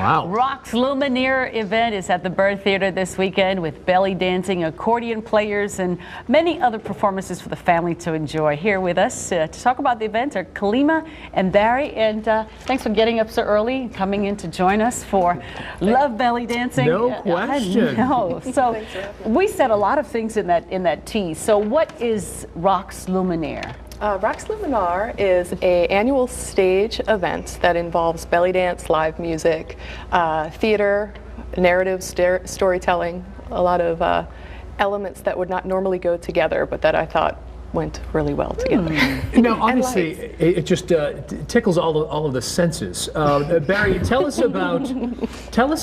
Wow. Rock's Lumineer event is at the Byrd Theater this weekend with belly dancing, accordion players, and many other performances for the family to enjoy. Here with us to talk about the event are Kalima and Barry, and thanks for getting up so early, coming in to join us for Love Belly Dancing. No question. So we said a lot of things in that tease. So what is Rock's Lumineer? Rock's Lumineer is an annual stage event that involves belly dance, live music, theater, narrative storytelling, a lot of elements that would not normally go together, but that I thought went really well together. Now, obviously, it just tickles all of the senses. Barry, tell us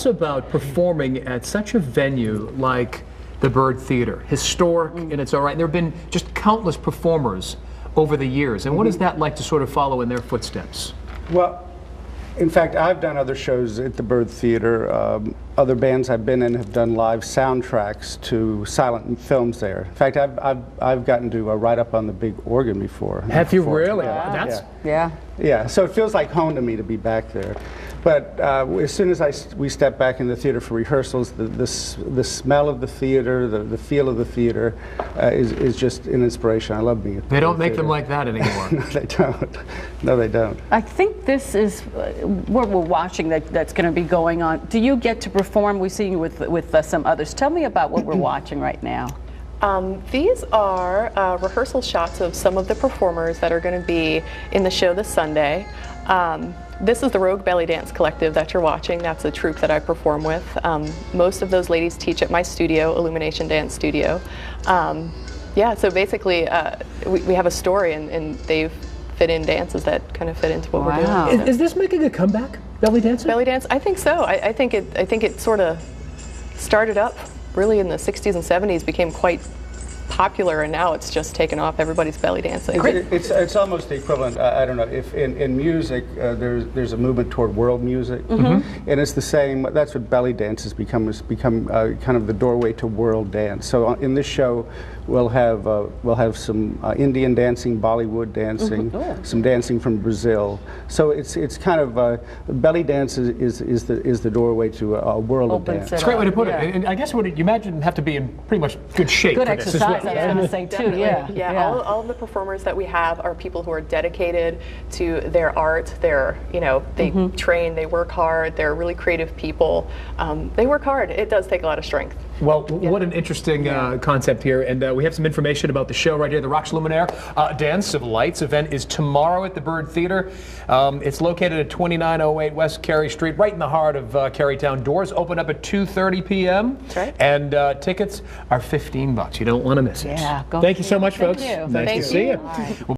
about performing at such a venue like the Byrd Theater, historic in its own right. There have been just countless performers over the years, and what is that like to sort of follow in their footsteps? Well, in fact, I've done other shows at the Byrd Theater. Other bands I've been in have done live soundtracks to silent films there. In fact, I've gotten to write up on the big organ before. Have you really? That's yeah. So it feels like home to me to be back there. But as soon as we step back in the theater for rehearsals, the smell of the theater, the feel of the theater is just an inspiration. I love being at the They don't make theater. them like that anymore. No, they don't. No, they don't. I think this is what we're watching that's going to be going on. Do you get to perform? We've seen you with some others. Tell me about what we're watching right now. These are rehearsal shots of some of the performers that are going to be in the show this Sunday. This is the Rogue Belly Dance Collective that you're watching. That's a troupe that I perform with. Most of those ladies teach at my studio, Illumination Dance Studio. Yeah, so basically we have a story, and they've fit in dances that kind of fit into what we're doing. Is this making a comeback, belly dancing? Belly dance? I think so. I think it sort of started up really in the 60s and 70s, became quite popular, and now it's just taken off. Everybody's belly dancing. It's almost the equivalent. I don't know if in music there's a movement toward world music, and it's the same. That's what belly dance has become. It's become kind of the doorway to world dance. So in this show, we'll have some Indian dancing, Bollywood dancing, some dancing from Brazil. So it's kind of belly dance is the doorway to a world of dance. It's a great way to put it. And I guess you imagine have to be in pretty much good shape. Good for exercise. This as well. I was going to say too. Yeah. All of the performers that we have are people who are dedicated to their art. They train, they work hard. They're really creative people. They work hard. It does take a lot of strength. Well, what an interesting concept here, and we have some information about the show right here. The Rock's Lumineer Dance of Lights event is tomorrow at the Byrd Theater. It's located at 2908 West Cary Street, right in the heart of Carytown. Doors open up at 2:30 p.m. That's right. And tickets are $15. You don't want to miss it. Yeah, Thank you so much, folks. Thank you. Nice to see you.